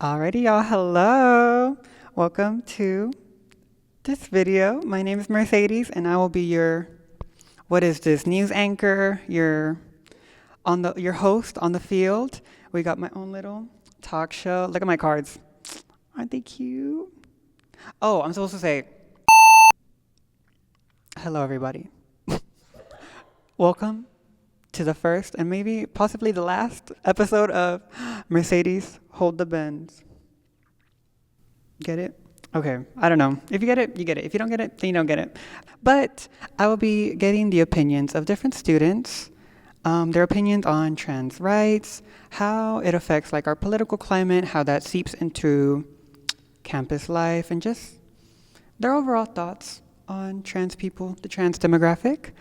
Alrighty, y'all. Hello. Welcome to this video. My name is Mercedes, and I will be your news anchor, your host on the field. We got my own little talk show. Look at my cards. Aren't they cute? Oh, I'm supposed to say hello, everybody. Welcome to the first and maybe possibly the last episode of Mercedes Hold the Benz. Get it? Okay, I don't know. If you get it, you get it. If you don't get it, then you don't get it. But I will be getting the opinions of different students, their opinions on trans rights, how it affects like our political climate, how that seeps into campus life, and just their overall thoughts on trans people, the trans demographic.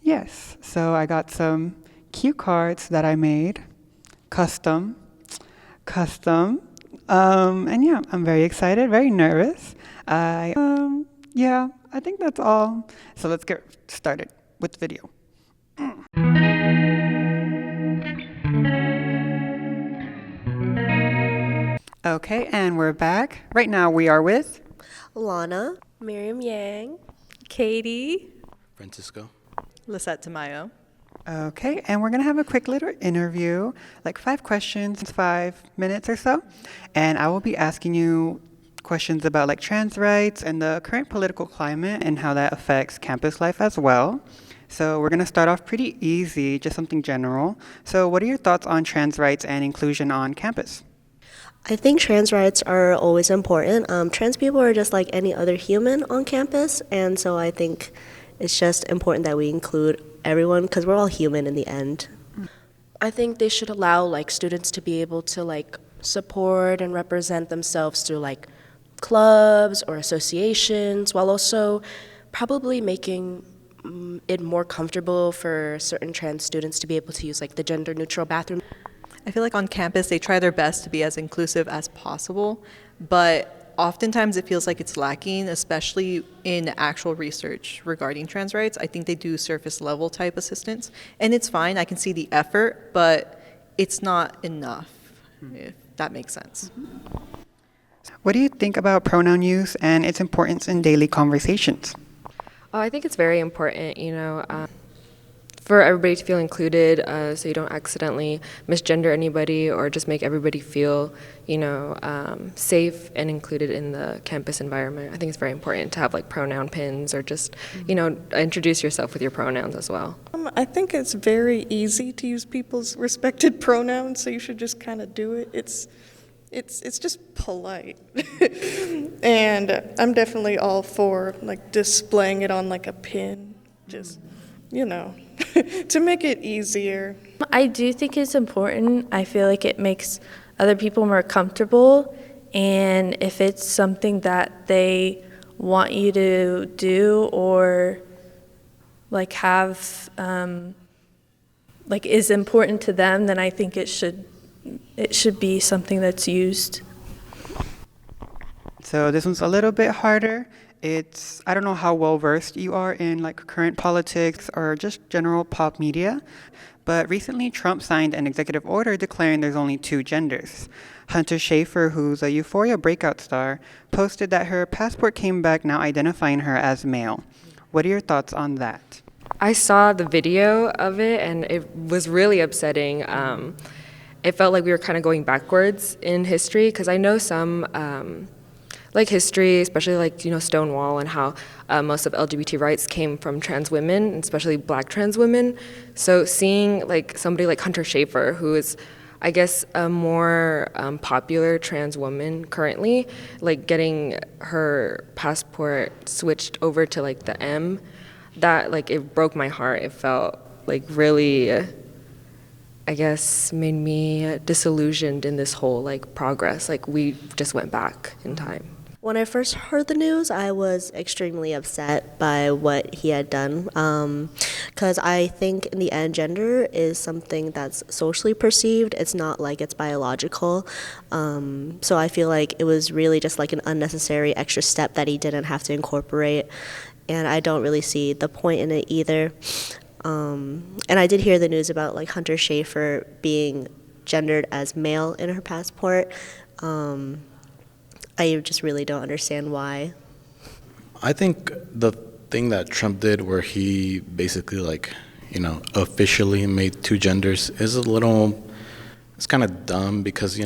Yes, so I got some cute cards that I made, custom. And yeah, I'm very excited, very nervous. Yeah, I think that's all. So let's get started with the video. Okay, and we're back. Right now we are with Lana, Miriam Yang, Katie, Francisco. Lisette Tamayo. Okay, and we're going to have a quick little interview, like 5 questions, 5 minutes or so. And I will be asking you questions about like trans rights and the current political climate and how that affects campus life as well. So we're going to start off pretty easy, just something general. So what are your thoughts on trans rights and inclusion on campus? I think trans rights are always important. Trans people are just like any other human on campus, and so I think it's just important that we include everyone because we're all human in the end. I think they should allow like students to be able to like support and represent themselves through like clubs or associations, while also probably making it more comfortable for certain trans students to be able to use like the gender neutral bathroom. I feel like on campus they try their best to be as inclusive as possible, but oftentimes it feels like it's lacking, especially in actual research regarding trans rights. I think they do surface level type assistance, and it's fine. I can see the effort, but it's not enough, if that makes sense. What do you think about pronoun use and its importance in daily conversations? Oh, I think it's very important, for everybody to feel included, so you don't accidentally misgender anybody or just make everybody feel, safe and included in the campus environment. I think it's very important to have like pronoun pins or just, introduce yourself with your pronouns as well. I think it's very easy to use people's respected pronouns, so you should just kind of do it. It's just polite. And I'm definitely all for like displaying it on like a pin, just, to make it easier. I do think it's important. I feel like it makes other people more comfortable, and if it's something that they want you to do or like have is important to them, then I think it should be something that's used. So this one's a little bit harder. I don't know how well versed you are in like current politics or just general pop media, but recently Trump signed an executive order declaring there's only 2 genders. Hunter Schafer, who's a Euphoria breakout star, posted that her passport came back now identifying her as male. What are your thoughts on that? I saw the video of it and it was really upsetting. It felt like we were kind of going backwards in history because I know some like history, especially like, Stonewall and how most of LGBT rights came from trans women, especially Black trans women. So seeing like somebody like Hunter Schafer, who is, I guess, a more popular trans woman currently, like getting her passport switched over to like the M, that like it broke my heart. It felt like really, I guess, made me disillusioned in this whole like progress. Like we just went back in time. When I first heard the news, I was extremely upset by what he had done, because I think in the end, gender is something that's socially perceived. It's not like it's biological. So I feel like it was really just like an unnecessary extra step that he didn't have to incorporate, and I don't really see the point in it either. And I did hear the news about like Hunter Schafer being gendered as male in her passport. I just really don't understand why. I think the thing that Trump did where he basically officially made two genders is it's kind of dumb because,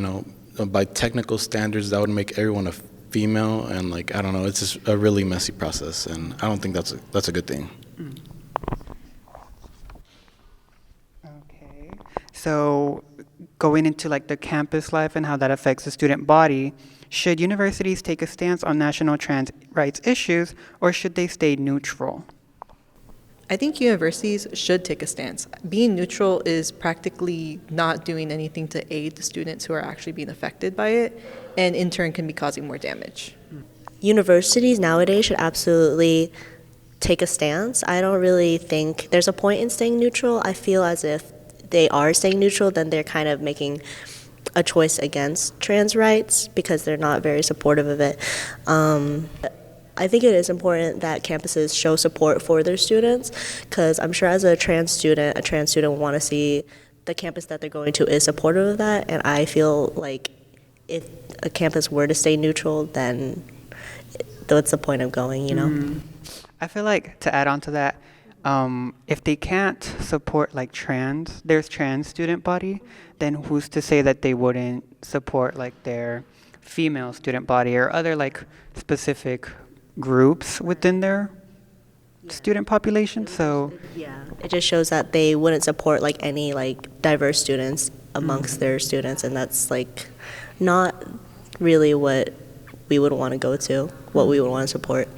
by technical standards that would make everyone a female and I don't know, it's just a really messy process and I don't think that's a good thing. Okay. So going into the campus life and how that affects the student body, should universities take a stance on national trans rights issues or should they stay neutral? I think universities should take a stance. Being neutral is practically not doing anything to aid the students who are actually being affected by it, and in turn can be causing more damage. Universities nowadays should absolutely take a stance. I don't really think there's a point in staying neutral. I feel as if they are staying neutral, then they're kind of making a choice against trans rights because they're not very supportive of it. I think it is important that campuses show support for their students because I'm sure as a trans student will want to see the campus that they're going to is supportive of that. And I feel like if a campus were to stay neutral, then what's the point of going, I feel like to add on to that, if they can't support their trans student body, then who's to say that they wouldn't support their female student body or other specific groups within their student population? So yeah, it just shows that they wouldn't support any diverse students amongst their students, and that's not really what we would want to go to, what we would want to support.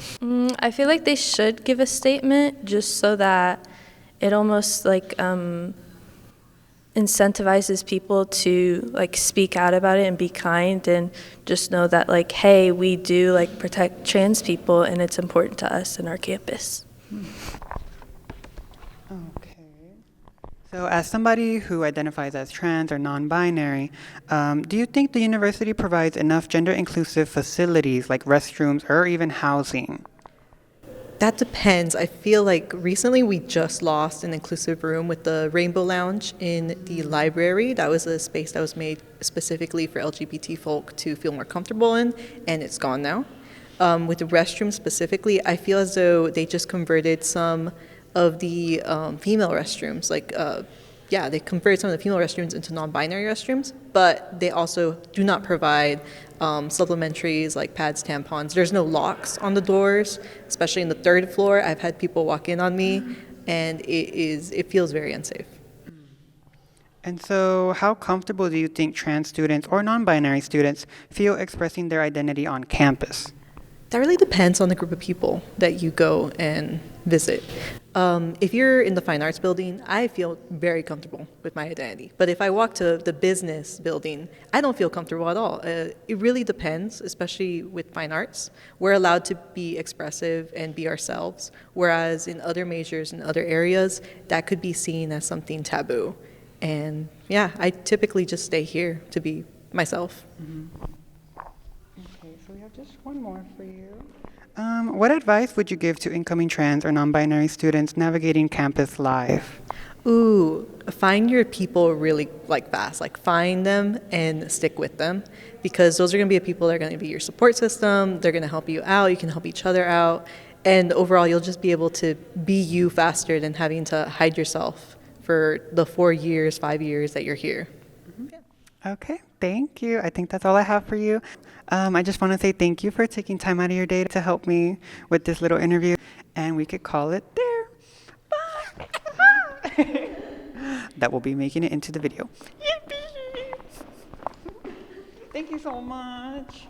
I feel like they should give a statement just so that it almost incentivizes people to speak out about it and be kind and just know that hey, we do protect trans people and it's important to us and our campus. okay. So as somebody who identifies as trans or non-binary, do you think the university provides enough gender-inclusive facilities like restrooms or even housing? That depends. I feel like recently we just lost an inclusive room with the Rainbow Lounge in the library. That was a space that was made specifically for LGBT folk to feel more comfortable in, and it's gone now. With the restrooms specifically, I feel as though they just converted some of the female restrooms. They converted some of the female restrooms into non-binary restrooms, but they also do not provide supplementaries like pads, tampons. There's no locks on the doors, especially in the third floor. I've had people walk in on me, and it feels very unsafe. And so how comfortable do you think trans students or non-binary students feel expressing their identity on campus? That really depends on the group of people that you go and visit. If you're in the fine arts building, I feel very comfortable with my identity. But if I walk to the business building, I don't feel comfortable at all. It really depends, especially with fine arts. We're allowed to be expressive and be ourselves, whereas in other majors and other areas, that could be seen as something taboo. And yeah, I typically just stay here to be myself. Okay, so we have just one more for you. What advice would you give to incoming trans or non-binary students navigating campus life? Ooh, find your people really fast. Find them and stick with them, because those are going to be the people that are going to be your support system. They're going to help you out. You can help each other out. And overall, you'll just be able to be you faster than having to hide yourself for the 4 years, 5 years that you're here. Yeah. Okay, thank you. I think that's all I have for you. I just want to say thank you for taking time out of your day to help me with this little interview, and we could call it there. Bye. That will be making it into the video. Yippee! Thank you so much.